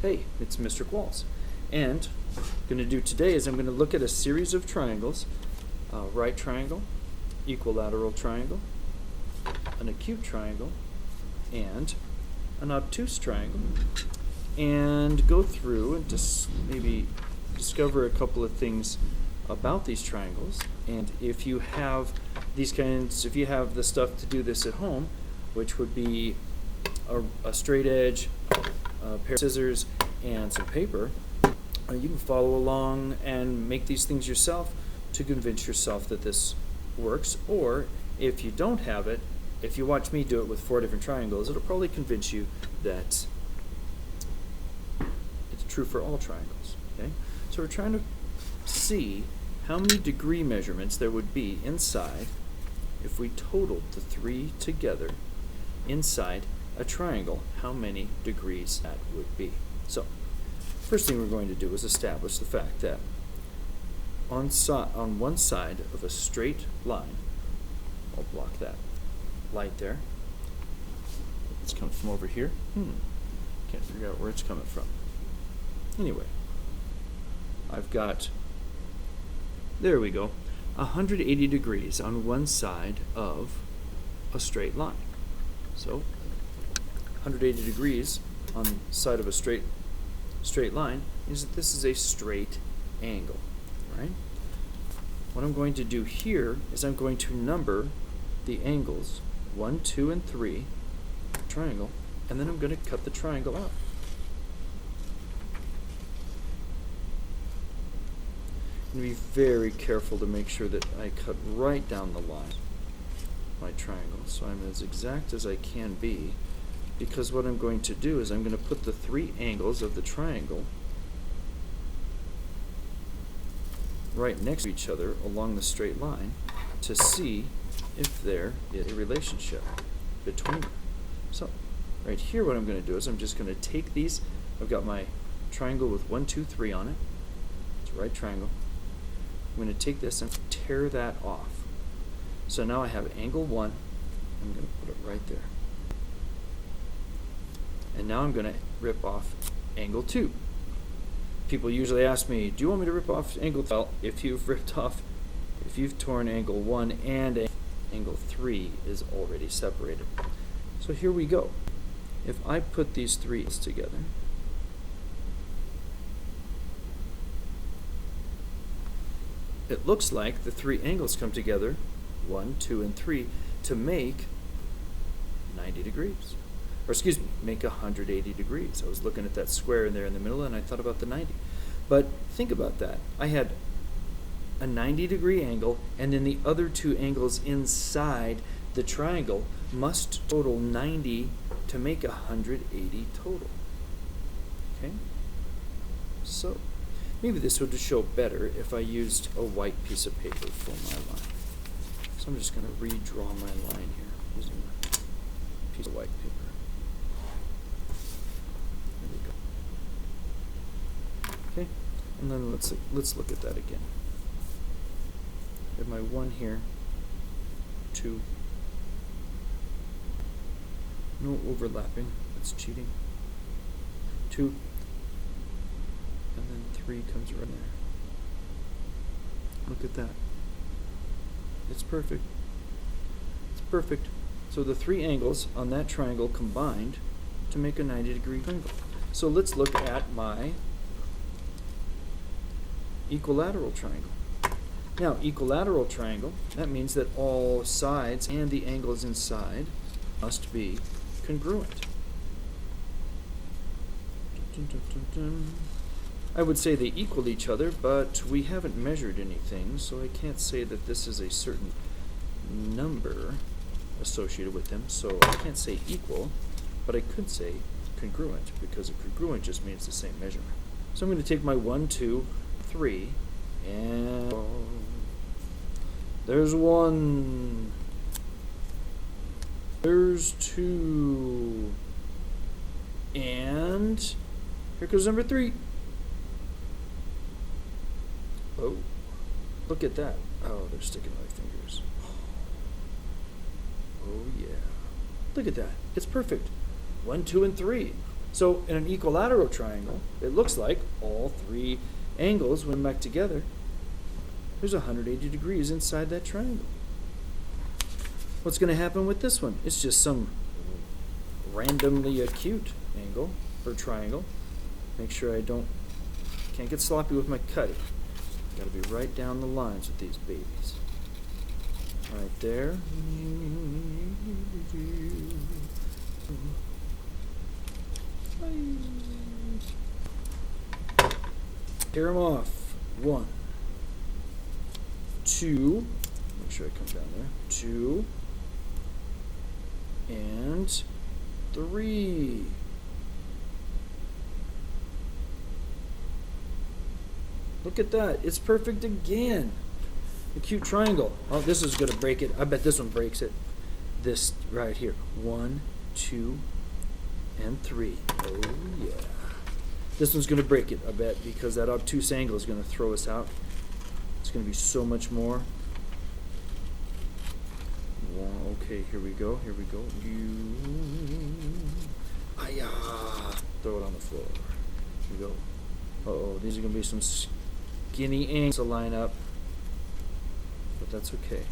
Hey, it's Mr. Qualls. And what I'm going to do today is I'm going to look at a series of triangles, right triangle, equilateral triangle, an acute triangle, and an obtuse triangle, and go through and just maybe discover a couple of things about these triangles. And if you have if you have the stuff to do this at home, which would be a straight edge, a pair of scissors, and some paper, you can follow along and make these things yourself to convince yourself that this works. Or if you don't have it, if you watch me do it with 4 different triangles, it'll probably convince you that it's true for all triangles. Okay? So we're trying to see how many degree measurements there would be inside if we totaled the 3 together inside a triangle, how many degrees that would be. So, first thing we're going to do is establish the fact that on one side of a straight line, I'll block that light there. It's coming from over here. Can't figure out where it's coming from. Anyway, I've got, there we go, 180 degrees on one side of a straight line. So, 180 degrees on the side of a straight line means that this is a straight angle, right? What I'm going to do here is I'm going to number the angles 1, 2, and 3, triangle, and then I'm going to cut the triangle out. I'm going to be very careful to make sure that I cut right down the line my triangle, so I'm as exact as I can be, because what I'm going to do is I'm going to put the 3 angles of the triangle right next to each other along the straight line to see if there is a relationship between them. So right here what I'm going to do is I'm just going to take these, I've got my triangle with 1, 2, 3 on it, it's a right triangle. I'm going to take this and tear that off. So now I have angle 1, I'm going to put it right there. And now I'm going to rip off angle 2. People usually ask me, do you want me to rip off angle 2? Well, if you've torn angle 1 and angle 3 is already separated. So here we go. If I put these 3 together, it looks like the 3 angles come together, 1, 2, and 3, to make 90 degrees. Or excuse me, make 180 degrees. I was looking at that square in there in the middle and I thought about the 90. But think about that. I had a 90 degree angle, and then the other 2 angles inside the triangle must total 90 to make 180 total. Okay? So, maybe this would show better if I used a white piece of paper for my line. So I'm just going to redraw my line here using a piece of white paper. There we go. Okay, and then let's look at that again. I have my 1 here, 2. No overlapping, that's cheating. 2. And then 3 comes right there. Look at that. It's perfect. It's perfect. So the 3 angles on that triangle combined to make a 90-degree triangle. So let's look at my equilateral triangle. Now, equilateral triangle, that means that all sides and the angles inside must be congruent. Dun, dun, dun, dun. I would say they equal each other, but we haven't measured anything, so I can't say that this is a certain number associated with them. So I can't say equal, but I could say congruent, because a congruent just means the same measurement. So I'm going to take my 1, 2, 3, and there's 1, there's 2, and here goes number 3. Oh, look at that. Oh, they're sticking my fingers. Oh, yeah. Look at that. It's perfect. 1, 2, and 3. So in an equilateral triangle, it looks like all three angles, when back together, there's 180 degrees inside that triangle. What's going to happen with this one? It's just some randomly acute angle or triangle. Make sure I can't get sloppy with my cutting. Got to be right down the lines with these babies. Right there. Tear them off. 1, 2. Make sure I come down there. 2 and 3. Look at that. It's perfect again. Acute triangle. Oh, this is going to break it. I bet this one breaks it. This right here. 1, 2, and 3. Oh, yeah. This one's going to break it, I bet, because that obtuse angle is going to throw us out. It's going to be so much more. Okay, here we go. Here we go. Hiya! Throw it on the floor. Here we go. Uh-oh, these are going to be some skinny angles to line up. But that's okay.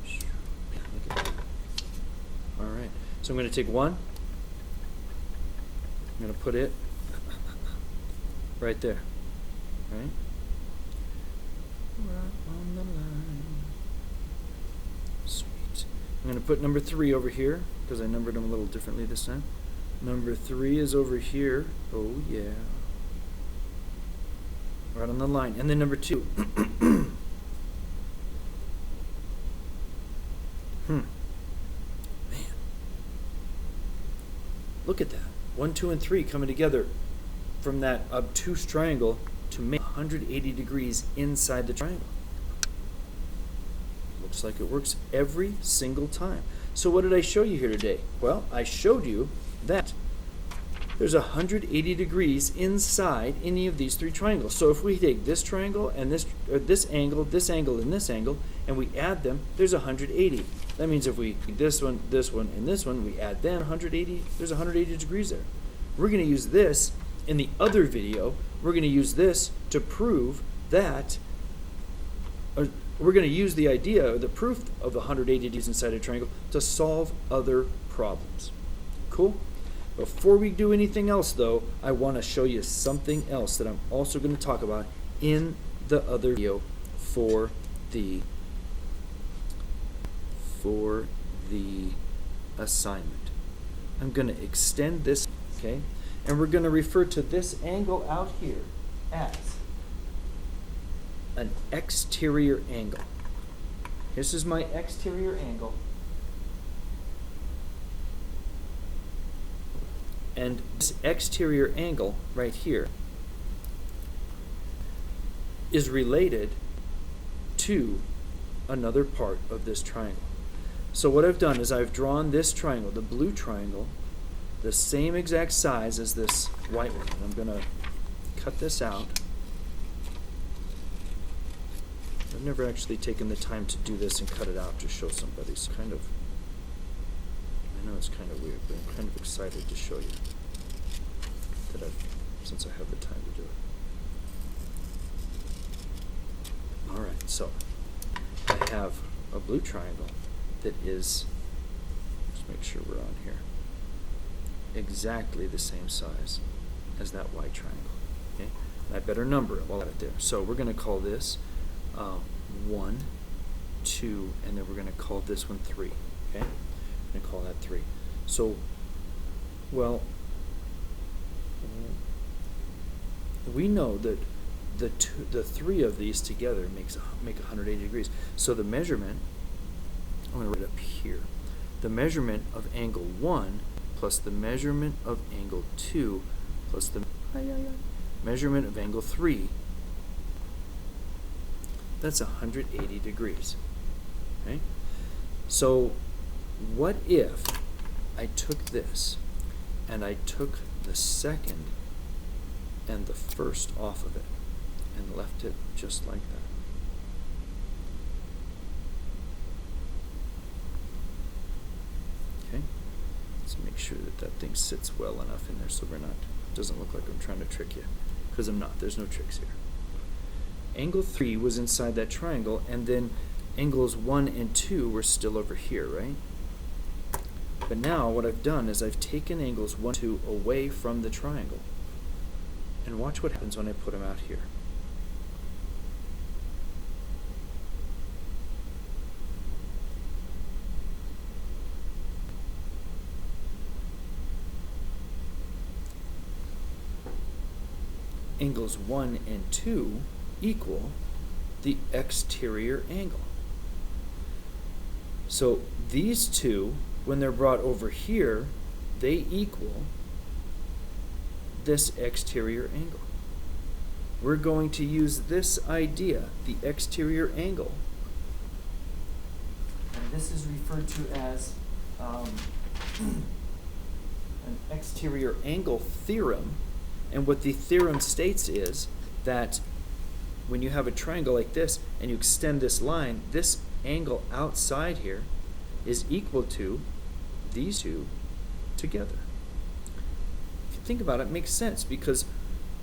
Look at that. All right. So I'm going to take one. I'm going to put it right there. Right? Right on the line. Sweet. I'm going to put number 3 over here because I numbered them a little differently this time. Number 3 is over here. Oh, yeah. Right on the line. And then number 2. Man. Look at that. 1, 2, and 3 coming together from that obtuse triangle to make 180 degrees inside the triangle. Looks like it works every single time. So what did I show you here today? Well, I showed you that there's 180 degrees inside any of these 3 triangles. So if we take this triangle and this angle, and this angle, and we add them, there's 180. That means if we this one, and this one, we add them 180. There's 180 degrees there. We're going to use this in the other video. We're going to use this to prove that. We're going to use the idea, or the proof of 180 degrees inside a triangle to solve other problems. Cool? Before we do anything else, though, I want to show you something else that I'm also going to talk about in the other video for the assignment. I'm going to extend this, okay? And we're going to refer to this angle out here as an exterior angle. This is my exterior angle. And this exterior angle right here is related to another part of this triangle. So what I've done is I've drawn this triangle, the blue triangle, the same exact size as this white one. I'm going to cut this out. I've never actually taken the time to do this and cut it out to show somebody. So I know it's kind of weird, but I'm kind of excited to show you that since I have the time to do it. All right, so I have a blue triangle that is, just make sure we're on here, exactly the same size as that white triangle. Okay, and I better number it while I have it there. So we're going to call this 1, 2, and then we're going to call this one 3. Okay, I'm going to call that 3. So, well, we know that the 3 of these together make 180 degrees. So the measurement, I'm going to write it up here. The measurement of angle 1 plus the measurement of angle 2 plus the measurement of angle 3, that's 180 degrees. Okay? So what if I took this and I took the second and the first off of it and left it just like that? Okay? Let's make sure that that thing sits well enough in there so we're not, doesn't look like I'm trying to trick you, because I'm not. There's no tricks here. Angle 3 was inside that triangle, and then angles 1 and 2 were still over here, right? But now what I've done is I've taken angles 1 and 2 away from the triangle. And watch what happens when I put them out here. Angles 1 and 2 equal the exterior angle. So these two, when they're brought over here, they equal this exterior angle. We're going to use this idea, the exterior angle, and this is referred to as an exterior angle theorem. And what the theorem states is that when you have a triangle like this and you extend this line, this angle outside here is equal to these two together. If you think about it, it makes sense because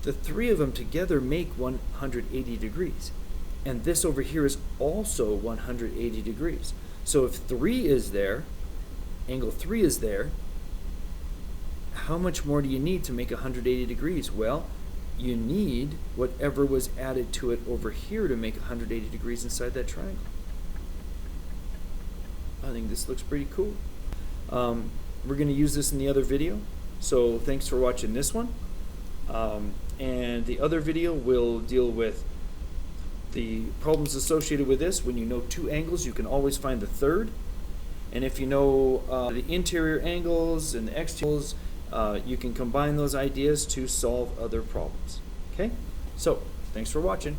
the three of them together make 180 degrees. And this over here is also 180 degrees. So if 3 is there, angle 3 is there, how much more do you need to make 180 degrees? Well, you need whatever was added to it over here to make 180 degrees inside that triangle. I think this looks pretty cool. We're going to use this in the other video, so thanks for watching this one. And the other video will deal with the problems associated with this. When you know two angles, you can always find the third. And if you know the interior angles and the exterior angles, you can combine those ideas to solve other problems. Okay? So, thanks for watching.